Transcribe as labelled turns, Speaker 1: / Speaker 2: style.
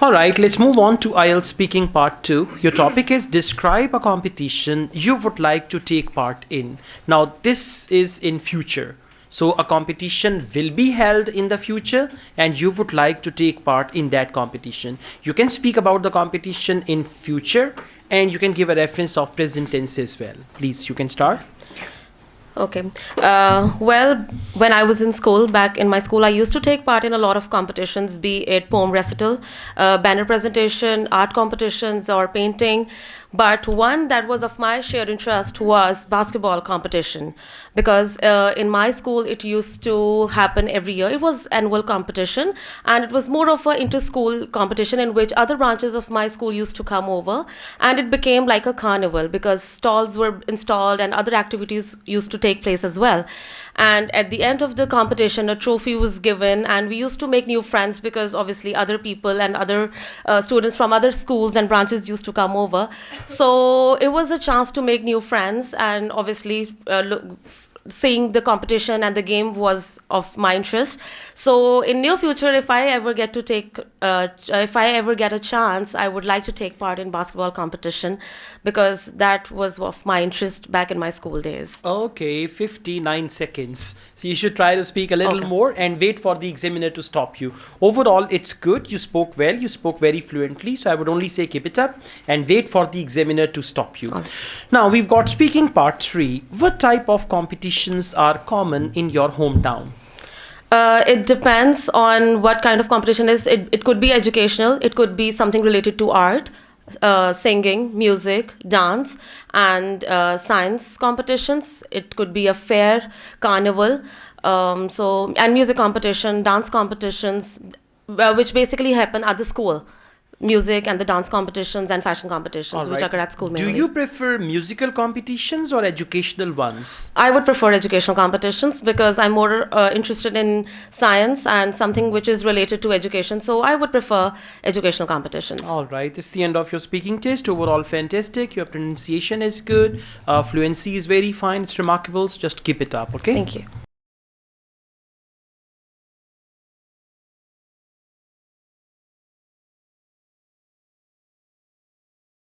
Speaker 1: All right, let's move on to IELTS speaking part 2. Your topic is describe a competition you would like to take part in. Now, this is in future. So, a competition will be held in the future and you would like to take part in that competition. You can speak about the competition in future and you can give a reference of present tense as well. Please, you can start.
Speaker 2: Okay. Well, when I was in school, back in my school, I used to take part in a lot of competitions, be it poem recital, banner presentation, art competitions, or painting. But one that was of my shared interest was basketball competition, because in my school it used to happen every year. It was annual competition, and it was more of a inter-school competition in which other branches of my school used to come over, and it became like a carnival because stalls were installed and other activities used to take place as well. And at the end of the competition, a trophy was given, and we used to make new friends because obviously other people and other students from other schools and branches used to come over. So it was a chance to make new friends, and obviously seeing the competition and the game was of my interest. So in near future, if I ever get a chance, I would like to take part in basketball competition, because that was of my interest back in my school days.
Speaker 1: Okay, 59 seconds. So you should try to speak a little more and wait for the examiner to stop you. Overall, it's good. You spoke well. You spoke very fluently. So I would only say keep it up and wait for the examiner to stop you. Now, we've got speaking part 3. What type of competitions are common in your hometown?
Speaker 2: It depends on what kind of competition is. It could be educational. It could be something related to art, singing, music, dance, and science competitions. It could be a fair, carnival, and music competition, dance competitions, which basically happen at the school. Music and the dance competitions and fashion competitions, which occur at school mainly.
Speaker 1: Do you prefer musical competitions or educational ones?
Speaker 2: I would prefer educational competitions because I'm more interested in science and something which is related to education. So I would prefer educational competitions.
Speaker 1: All right. It's the end of your speaking test. Overall, fantastic. Your pronunciation is good. Fluency is very fine. It's remarkable. So just keep it up. Okay.
Speaker 2: Thank you.